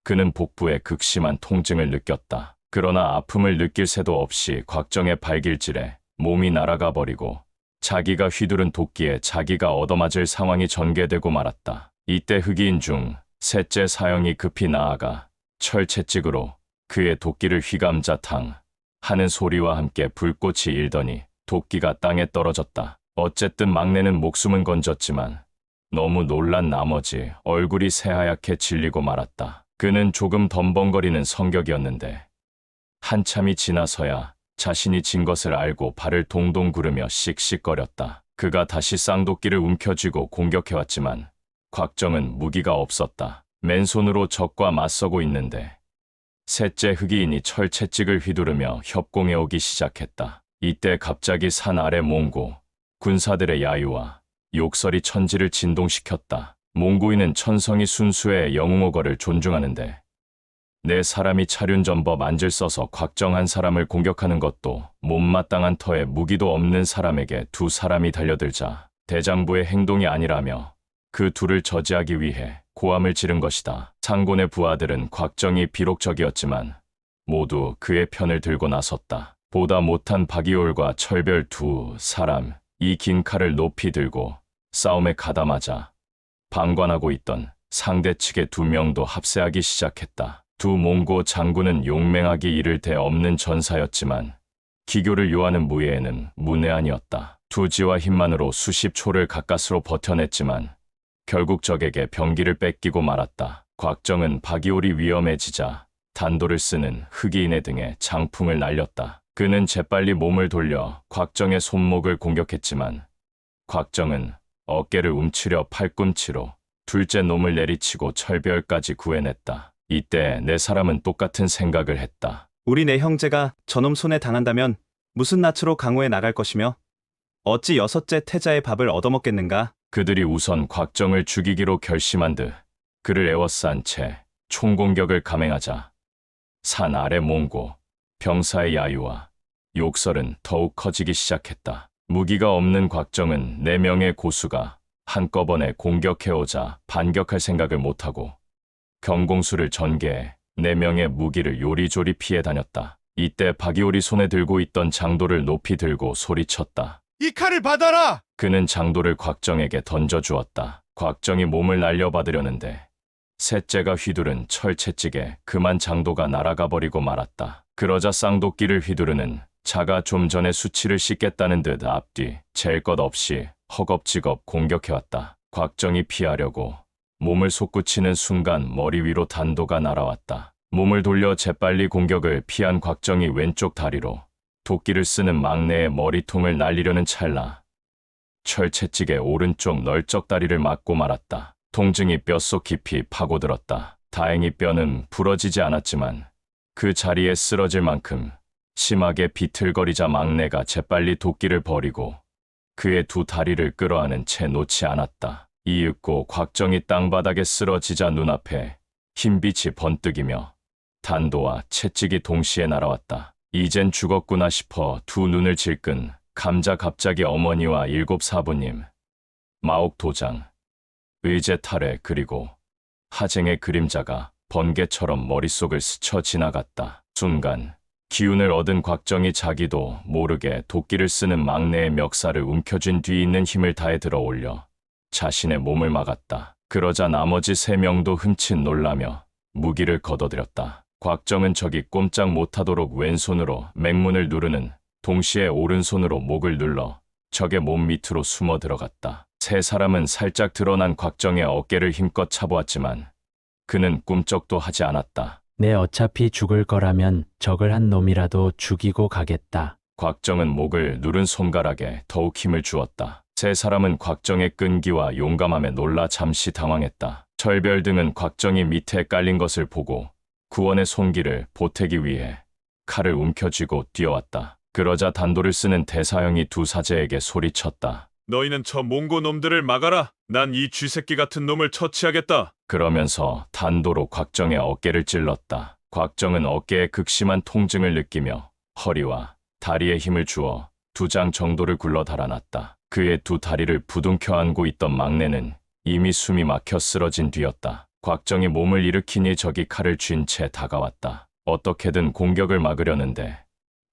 그는 복부에 극심한 통증을 느꼈다. 그러나 아픔을 느낄 새도 없이 곽정의 발길질에 몸이 날아가 버리고 자기가 휘두른 도끼에 자기가 얻어맞을 상황이 전개되고 말았다. 이때 흑인 중 셋째 사형이 급히 나아가 철채찍으로 그의 도끼를 휘감자탕 하는 소리와 함께 불꽃이 일더니 도끼가 땅에 떨어졌다. 어쨌든 막내는 목숨은 건졌지만 너무 놀란 나머지 얼굴이 새하얗게 질리고 말았다. 그는 조금 덤벙거리는 성격이었는데 한참이 지나서야 자신이 진 것을 알고 발을 동동 구르며 씩씩거렸다. 그가 다시 쌍도끼를 움켜쥐고 공격해왔지만 곽정은 무기가 없었다. 맨손으로 적과 맞서고 있는데 셋째 흑이인이 철채찍을 휘두르며 협공해오기 시작했다. 이때 갑자기 산 아래 몽고 군사들의 야유와 욕설이 천지를 진동시켰다. 몽고인은 천성이 순수의 영웅호거를 존중하는데 네 사람이 차륜전법 안질 써서 곽정 한 사람을 공격하는 것도 못마땅한 터에 무기도 없는 사람에게 두 사람이 달려들자 대장부의 행동이 아니라며 그 둘을 저지하기 위해 고함을 지른 것이다. 상곤의 부하들은 곽정이 비록 적이었지만 모두 그의 편을 들고 나섰다. 보다 못한 박이올과 철별 두 사람 이 긴 칼을 높이 들고 싸움에 가담하자 방관하고 있던 상대 측의 2명도 합세하기 시작했다. 두 몽고 장군은 용맹하기 이를 데 없는 전사였지만 기교를 요하는 무예에는 문외한이었다. 투지와 힘만으로 수십 초를 가까스로 버텨냈지만 결국 적에게 병기를 뺏기고 말았다. 곽정은 박이올이 위험해지자 단도를 쓰는 흑이인의 등에 장풍을 날렸다. 그는 재빨리 몸을 돌려 곽정의 손목을 공격했지만 곽정은 어깨를 움츠려 팔꿈치로 둘째 놈을 내리치고 철별까지 구해냈다. 이때 네 사람은 똑같은 생각을 했다. 우리 네 형제가 저놈 손에 당한다면 무슨 낯으로 강호에 나갈 것이며 어찌 6째 태자의 밥을 얻어먹겠는가? 그들이 우선 곽정을 죽이기로 결심한 듯 그를 에워싼 채 총공격을 감행하자 산 아래 몽고 병사의 야유와 욕설은 더욱 커지기 시작했다. 무기가 없는 곽정은 4명의 고수가 한꺼번에 공격해오자 반격할 생각을 못하고 경공수를 전개해 4명의 무기를 요리조리 피해 다녔다. 이때 박이올이 손에 들고 있던 장도를 높이 들고 소리쳤다. 이 칼을 받아라! 그는 장도를 곽정에게 던져주었다. 곽정이 몸을 날려받으려는데 셋째가 휘두른 철채찍에 그만 장도가 날아가 버리고 말았다. 그러자 쌍도끼를 휘두르는 자가 좀 전에 수치를 씻겠다는 듯 앞뒤 잴 것 없이 허겁지겁 공격해왔다. 곽정이 피하려고 몸을 솟구치는 순간 머리 위로 단도가 날아왔다. 몸을 돌려 재빨리 공격을 피한 곽정이 왼쪽 다리로 도끼를 쓰는 막내의 머리통을 날리려는 찰나 철채찍에 오른쪽 널쩍 다리를 맞고 말았다. 통증이 뼛속 깊이 파고들었다. 다행히 뼈는 부러지지 않았지만 그 자리에 쓰러질 만큼 심하게 비틀거리자 막내가 재빨리 도끼를 버리고 그의 두 다리를 끌어안은 채 놓지 않았다. 이윽고 곽정이 땅바닥에 쓰러지자 눈앞에 흰빛이 번뜩이며 단도와 채찍이 동시에 날아왔다. 이젠 죽었구나 싶어 두 눈을 질끈 감자 갑자기 어머니와 7 사부님, 마옥 도장, 의제 탈회 그리고 하쟁의 그림자가 번개처럼 머릿속을 스쳐 지나갔다. 순간 기운을 얻은 곽정이 자기도 모르게 도끼를 쓰는 막내의 멱살을 움켜쥔 뒤 있는 힘을 다해 들어 올려 자신의 몸을 막았다. 그러자 나머지 3명도 흠칫 놀라며 무기를 걷어들였다. 곽정은 적이 꼼짝 못하도록 왼손으로 맹문을 누르는 동시에 오른손으로 목을 눌러 적의 몸 밑으로 숨어 들어갔다. 3사람은 살짝 드러난 곽정의 어깨를 힘껏 차보았지만 그는 꿈쩍도 하지 않았다. 내 어차피 죽을 거라면 적을 한 놈이라도 죽이고 가겠다. 곽정은 목을 누른 손가락에 더욱 힘을 주었다. 3사람은 곽정의 끈기와 용감함에 놀라 잠시 당황했다. 철별 등은 곽정이 밑에 깔린 것을 보고 구원의 손길을 보태기 위해 칼을 움켜쥐고 뛰어왔다. 그러자 단도를 쓰는 대사형이 두 사제에게 소리쳤다. 너희는 저 몽고 놈들을 막아라. 난 이 쥐새끼 같은 놈을 처치하겠다. 그러면서 단도로 곽정의 어깨를 찔렀다. 곽정은 어깨에 극심한 통증을 느끼며 허리와 다리에 힘을 주어 2장 정도를 굴러 달아났다. 그의 두 다리를 부둥켜 안고 있던 막내는 이미 숨이 막혀 쓰러진 뒤였다. 곽정이 몸을 일으키니 적이 칼을 쥔 채 다가왔다. 어떻게든 공격을 막으려는데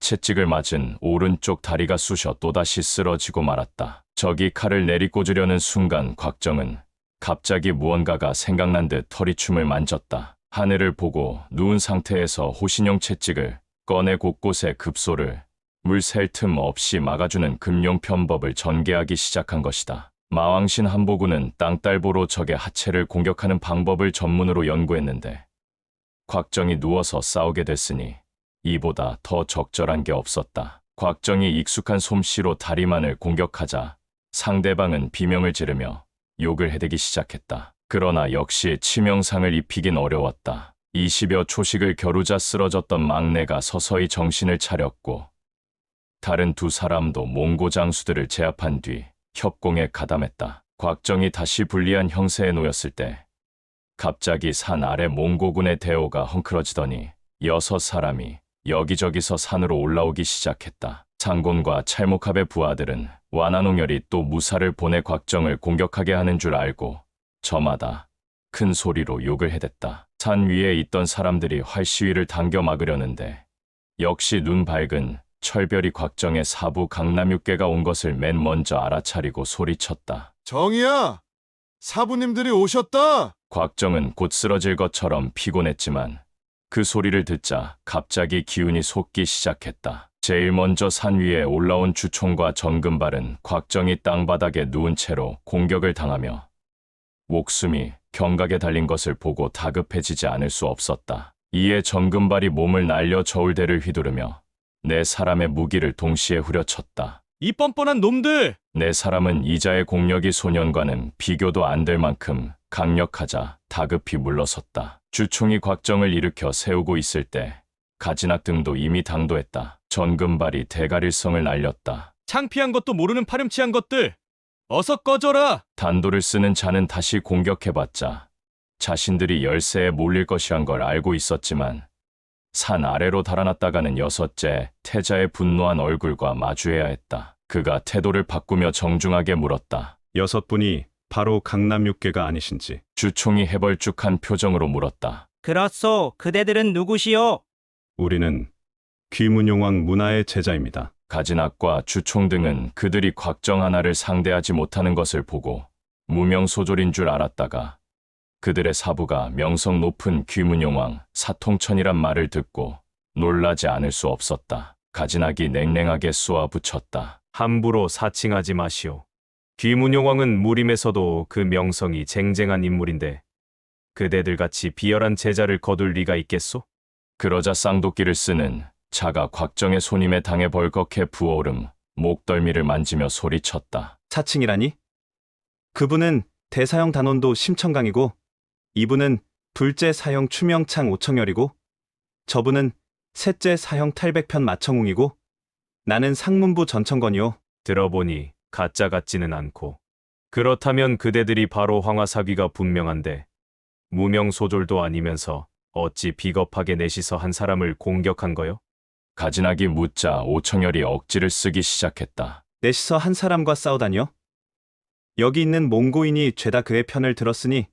채찍을 맞은 오른쪽 다리가 쑤셔 또다시 쓰러지고 말았다. 적이 칼을 내리꽂으려는 순간 곽정은 갑자기 무언가가 생각난 듯 허리춤을 만졌다. 하늘을 보고 누운 상태에서 호신용 채찍을 꺼내 곳곳에 급소를 물 셀 틈 없이 막아주는 금용 편법을 전개하기 시작한 것이다. 마왕신 한보군은 땅딸보로 적의 하체를 공격하는 방법을 전문으로 연구했는데 곽정이 누워서 싸우게 됐으니 이보다 더 적절한 게 없었다. 곽정이 익숙한 솜씨로 다리만을 공격하자 상대방은 비명을 지르며 욕을 해대기 시작했다. 그러나 역시 치명상을 입히긴 어려웠다. 20여 초씩을 겨루자 쓰러졌던 막내가 서서히 정신을 차렸고 다른 2 사람도 몽고 장수들을 제압한 뒤 협공에 가담했다. 곽정이 다시 불리한 형세에 놓였을 때 갑자기 산 아래 몽고군의 대오가 헝클어지더니 6 사람이 여기저기서 산으로 올라오기 시작했다. 창곤과 찰목합의 부하들은 완한홍열이 또 무사를 보내 곽정을 공격하게 하는 줄 알고 저마다 큰 소리로 욕을 해댔다. 산 위에 있던 사람들이 활시위를 당겨 막으려는데 역시 눈 밝은 철별이 곽정의 사부 강남육계가 온 것을 맨 먼저 알아차리고 소리쳤다. 정이야! 사부님들이 오셨다! 곽정은 곧 쓰러질 것처럼 피곤했지만 그 소리를 듣자 갑자기 기운이 솟기 시작했다. 제일 먼저 산 위에 올라온 주총과 정금발은 곽정이 땅바닥에 누운 채로 공격을 당하며 목숨이 경각에 달린 것을 보고 다급해지지 않을 수 없었다. 이에 정금발이 몸을 날려 저울대를 휘두르며 4사람의 무기를 동시에 후려쳤다. 이 뻔뻔한 놈들! 4사람은 이자의 공력이 소년과는 비교도 안 될 만큼 강력하자 다급히 물러섰다. 주총이 곽정을 일으켜 세우고 있을 때 가지낙 등도 이미 당도했다. 전금발이 대가릴성을 날렸다. 창피한 것도 모르는 파렴치한 것들! 어서 꺼져라! 단도를 쓰는 자는 다시 공격해봤자 자신들이 열세에 몰릴 것이란 걸 알고 있었지만 산 아래로 달아났다가는 여섯째 태자의 분노한 얼굴과 마주해야 했다. 그가 태도를 바꾸며 정중하게 물었다. 여섯 분이 바로 강남 육계가 아니신지. 주총이 해벌쭉한 표정으로 물었다. 그렇소. 그대들은 누구시오? 우리는 귀문용왕 문화의 제자입니다. 가진학과 주총 등은 그들이 곽정 하나를 상대하지 못하는 것을 보고 무명소졸인 줄 알았다가 그들의 사부가 명성 높은 귀문용왕 사통천이란 말을 듣고 놀라지 않을 수 없었다. 가진학이 냉랭하게 쏘아붙였다. 함부로 사칭하지 마시오. 귀문용왕은 무림에서도 그 명성이 쟁쟁한 인물인데 그대들같이 비열한 제자를 거둘 리가 있겠소? 그러자 쌍도끼를 쓰는 자가 곽정의 손임에 당해 벌겋게 부어오름 목덜미를 만지며 소리쳤다. 사칭이라니? 그분은 대사형 단원도 심청강이고 이분은 둘째 사형 추명창 오청열이고 저분은 셋째 사형 탈백편 마청웅이고 나는 상문부 전청건이요. 들어보니 가짜 같지는 않고 그렇다면 그대들이 바로 황화사귀가 분명한데 무명소졸도 아니면서 어찌 비겁하게 넷이서 한 사람을 공격한 거요? 가진학이 묻자 오청열이 억지를 쓰기 시작했다. 넷이서 한 사람과 싸우다니요? 여기 있는 몽고인이 죄다 그의 편을 들었으니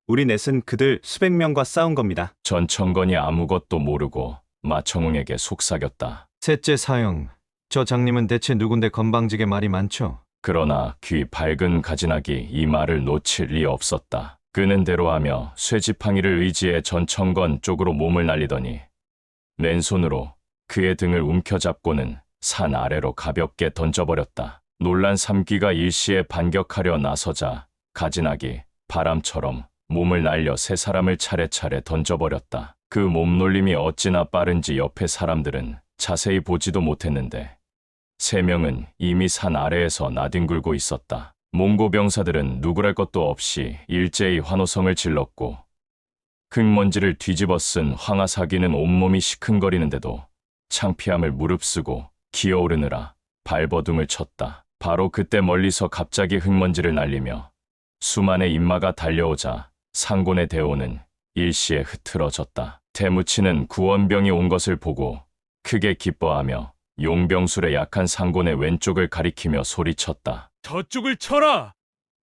우리 넷은 그들 수백 명과 싸운 겁니다. 전청건이 아무것도 모르고 마청웅에게 속삭였다. 셋째 사형, 저 장님은 대체 누군데 건방지게 말이 많죠? 그러나 귀 밝은 가진학이 이 말을 놓칠 리 없었다. 끄는 대로 하며 쇠지팡이를 의지해 전청건 쪽으로 몸을 날리더니 왼손으로 그의 등을 움켜잡고는 산 아래로 가볍게 던져버렸다. 놀란 삼귀가 일시에 반격하려 나서자 가진학이 바람처럼 몸을 날려 세 사람을 차례차례 던져버렸다. 그 몸놀림이 어찌나 빠른지 옆에 사람들은 자세히 보지도 못했는데 세 명은 이미 산 아래에서 나뒹굴고 있었다. 몽고 병사들은 누구랄 것도 없이 일제히 환호성을 질렀고 흙먼지를 뒤집어 쓴 황하사기는 온몸이 시큰거리는데도 창피함을 무릅쓰고 기어오르느라 발버둥을 쳤다. 바로 그때 멀리서 갑자기 흙먼지를 날리며 수만의 인마가 달려오자 상곤의 대오는 일시에 흐트러졌다. 태무치는 구원병이 온 것을 보고 크게 기뻐하며 용병술에 약한 상곤의 왼쪽을 가리키며 소리쳤다. 저쪽을 쳐라!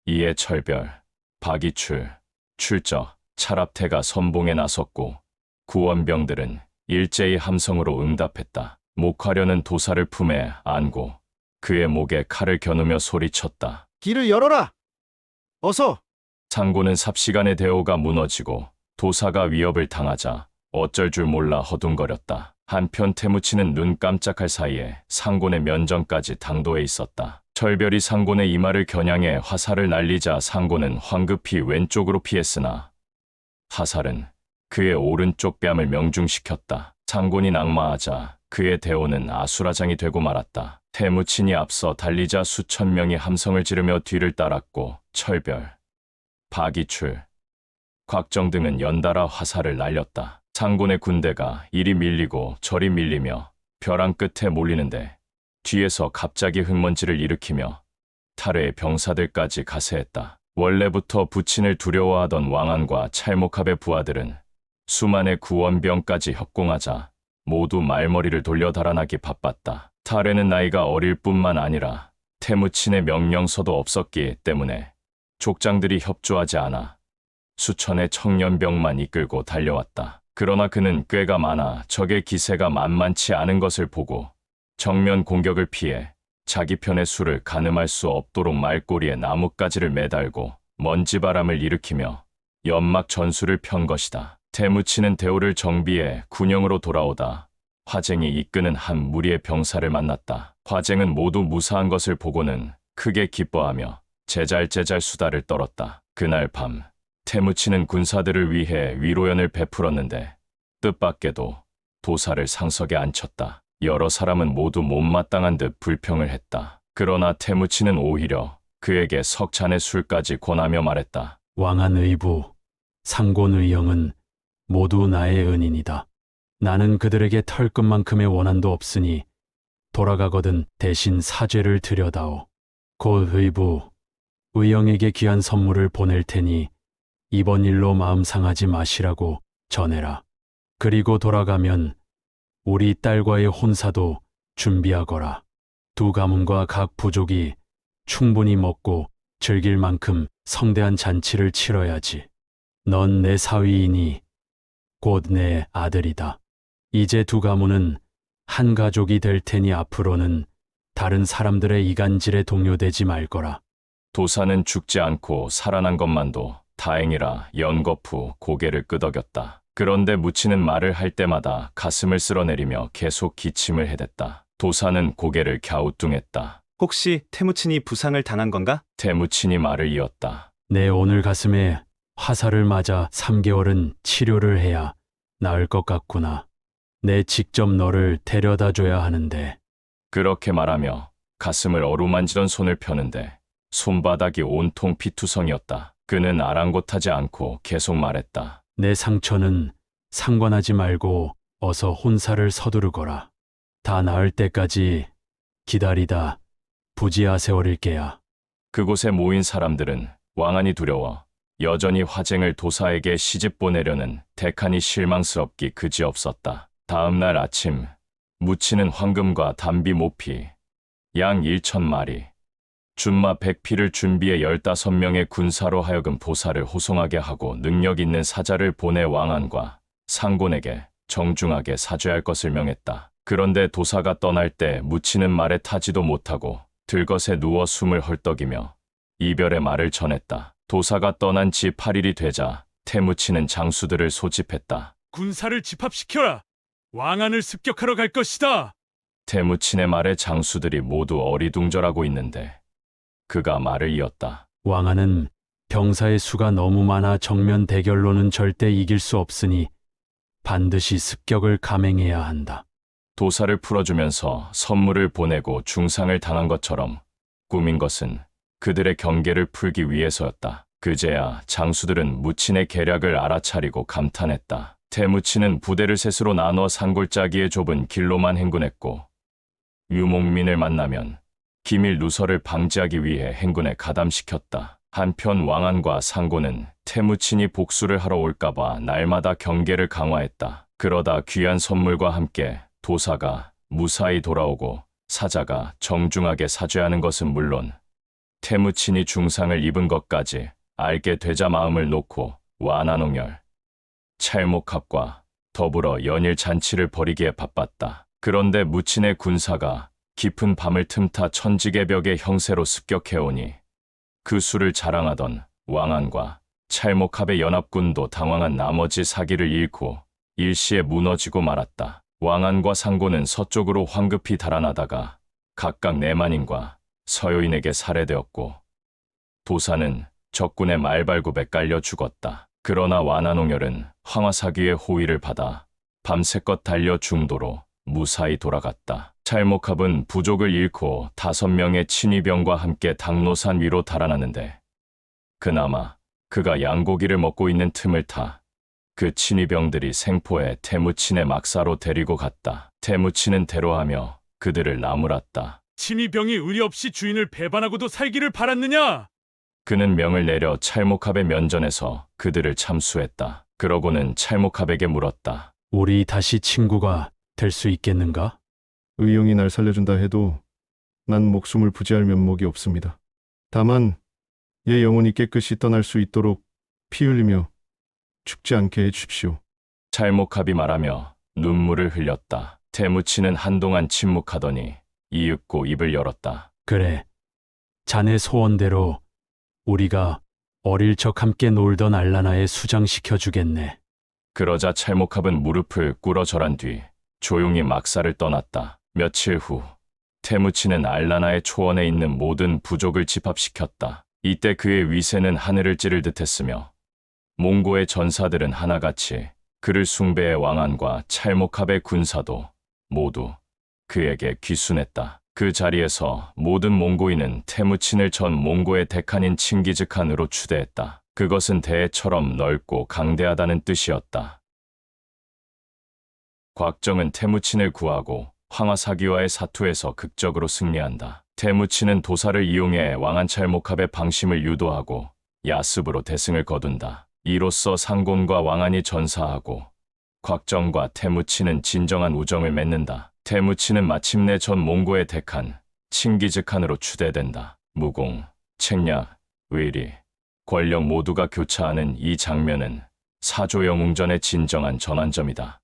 이에 철별, 박이출, 출저, 차랍태가 선봉에 나섰고 구원병들은 일제히 함성으로 응답했다. 목화려는 도사를 품에 안고 그의 목에 칼을 겨누며 소리쳤다. 길을 열어라! 어서! 상고는 삽시간에 대오가 무너지고 도사가 위협을 당하자 어쩔 줄 몰라 허둥거렸다. 한편 태무치는 눈 깜짝할 사이에 상곤의 면전까지 당도해 있었다. 철별이 상곤의 이마를 겨냥해 화살을 날리자 상곤은 황급히 왼쪽으로 피했으나 화살은 그의 오른쪽 뺨을 명중시켰다. 상곤이 낙마하자 그의 대오는 아수라장이 되고 말았다. 태무친이 앞서 달리자 수천 명이 함성을 지르며 뒤를 따랐고 철별, 박이출, 곽정 등은 연달아 화살을 날렸다. 상곤의 군대가 이리 밀리고 저리 밀리며 벼랑 끝에 몰리는데 뒤에서 갑자기 흙먼지를 일으키며 탈의 병사들까지 가세했다. 원래부터 부친을 두려워하던 왕안과 찰목합의 부하들은 수만의 구원병까지 협공하자 모두 말머리를 돌려 달아나기 바빴다. 탈에는 나이가 어릴 뿐만 아니라 태무친의 명령서도 없었기 때문에 족장들이 협조하지 않아 수천의 청년병만 이끌고 달려왔다. 그러나 그는 꾀가 많아 적의 기세가 만만치 않은 것을 보고 정면 공격을 피해 자기 편의 수를 가늠할 수 없도록 말꼬리에 나뭇가지를 매달고 먼지바람을 일으키며 연막 전술을 편 것이다. 태무치는 대오를 정비해 군영으로 돌아오다 화쟁이 이끄는 한 무리의 병사를 만났다. 화쟁은 모두 무사한 것을 보고는 크게 기뻐하며 제잘제잘 수다를 떨었다. 그날 밤 태무치는 군사들을 위해 위로연을 베풀었는데 뜻밖에도 도사를 상석에 앉혔다. 여러 사람은 모두 못마땅한 듯 불평을 했다. 그러나 태무치는 오히려 그에게 석잔의 술까지 권하며 말했다. 왕안 의부, 상곤 의영은 모두 나의 은인이다. 나는 그들에게 털끝만큼의 원한도 없으니 돌아가거든 대신 사죄를 드려다오. 곧 의부, 의영에게 귀한 선물을 보낼 테니 이번 일로 마음 상하지 마시라고 전해라. 그리고 돌아가면 우리 딸과의 혼사도 준비하거라. 두 가문과 각 부족이 충분히 먹고 즐길 만큼 성대한 잔치를 치러야지. 넌 내 사위이니 곧 내 아들이다. 이제 두 가문은 한 가족이 될 테니 앞으로는 다른 사람들의 이간질에 동요되지 말거라. 도사는 죽지 않고 살아난 것만도 다행이라 연거푸 고개를 끄덕였다. 그런데 묻히는 말을 할 때마다 가슴을 쓸어내리며 계속 기침을 해댔다. 도사는 고개를 갸우뚱했다. 혹시 태무친이 부상을 당한 건가? 태무친이 말을 이었다. 내 오늘 가슴에 화살을 맞아 3개월은 치료를 해야 나을 것 같구나. 내 직접 너를 데려다 줘야 하는데. 그렇게 말하며 가슴을 어루만지던 손을 펴는데 손바닥이 온통 피투성이었다. 그는 아랑곳하지 않고 계속 말했다. 내 상처는 상관하지 말고 어서 혼사를 서두르거라. 다 나을 때까지 기다리다 부지하 세월일 게야. 그곳에 모인 사람들은 왕안이 두려워 여전히 화쟁을 도사에게 시집 보내려는 대칸이 실망스럽기 그지없었다. 다음 날 아침 묻히는 황금과 담비 모피 양 1,000마리 준마 100피를 준비해 15명의 군사로 하여금 도사를 호송하게 하고 능력 있는 사자를 보내 왕안과 상곤에게 정중하게 사죄할 것을 명했다. 그런데 도사가 떠날 때 묻히는 말에 타지도 못하고 들것에 누워 숨을 헐떡이며 이별의 말을 전했다. 도사가 떠난 지 8일이 되자 태무치는 장수들을 소집했다. 군사를 집합시켜라. 왕안을 습격하러 갈 것이다. 태무친의 말에 장수들이 모두 어리둥절하고 있는데 그가 말을 이었다. 왕안은 병사의 수가 너무 많아 정면 대결로는 절대 이길 수 없으니 반드시 습격을 감행해야 한다. 도사를 풀어주면서 선물을 보내고 중상을 당한 것처럼 꾸민 것은 그들의 경계를 풀기 위해서였다. 그제야 장수들은 무친의 계략을 알아차리고 감탄했다. 태무친은 부대를 셋으로 나눠 산골짜기의 좁은 길로만 행군했고 유목민을 만나면 기밀 누설을 방지하기 위해 행군에 가담시켰다. 한편 왕안과 상고는 태무친이 복수를 하러 올까봐 날마다 경계를 강화했다. 그러다 귀한 선물과 함께 도사가 무사히 돌아오고 사자가 정중하게 사죄하는 것은 물론 태무친이 중상을 입은 것까지 알게 되자 마음을 놓고 완한홍열, 찰목합과 더불어 연일 잔치를 벌이기에 바빴다. 그런데 무친의 군사가 깊은 밤을 틈타 천지개벽의 형세로 습격해오니 그 수를 자랑하던 왕안과 찰목합의 연합군도 당황한 나머지 사기를 잃고 일시에 무너지고 말았다. 왕안과 상고는 서쪽으로 황급히 달아나다가 각각 내만인과 서요인에게 살해되었고 도사는 적군의 말발굽에 깔려 죽었다. 그러나 완한홍열은 황화사귀의 호위를 받아 밤새껏 달려 중도로 무사히 돌아갔다. 찰목합은 부족을 잃고 5명의 친위병과 함께 당노산 위로 달아났는데 그나마 그가 양고기를 먹고 있는 틈을 타 그 친위병들이 생포해 태무친의 막사로 데리고 갔다. 태무친은 대로하며 그들을 나무랐다. 친위병이 의리 없이 주인을 배반하고도 살기를 바랐느냐? 그는 명을 내려 찰목합의 면전에서 그들을 참수했다. 그러고는 찰목합에게 물었다. 우리 다시 친구가 될 수 있겠는가? 의용이 날 살려준다 해도 난 목숨을 부지할 면목이 없습니다. 다만 얘 영혼이 깨끗이 떠날 수 있도록 피 흘리며 죽지 않게 해주십시오. 찰목합이 말하며 눈물을 흘렸다. 태무치는 한동안 침묵하더니 이윽고 입을 열었다. 그래, 자네 소원대로 우리가 어릴 적 함께 놀던 알라나에 수장시켜주겠네. 그러자 찰목합은 무릎을 꿇어 절한 뒤 조용히 막사를 떠났다. 며칠 후 태무치는 알라나의 초원에 있는 모든 부족을 집합시켰다. 이때 그의 위세는 하늘을 찌를 듯했으며 몽고의 전사들은 하나같이 그를 숭배해 왕안과 찰목합의 군사도 모두 그에게 귀순했다. 그 자리에서 모든 몽고인은 태무친을 전 몽고의 대칸인 칭기즈칸으로 추대했다. 그것은 대해처럼 넓고 강대하다는 뜻이었다. 곽정은 태무친을 구하고 황화사기와의 사투에서 극적으로 승리한다. 태무친은 도사를 이용해 왕안 찰목합의 방심을 유도하고 야습으로 대승을 거둔다. 이로써 상곤과 왕안이 전사하고 곽정과 태무치는 진정한 우정을 맺는다. 태무치는 마침내 전 몽고의 택한 칭기즈칸으로 추대된다. 무공, 책략, 의리, 권력 모두가 교차하는 이 장면은 사조 영웅전의 진정한 전환점이다.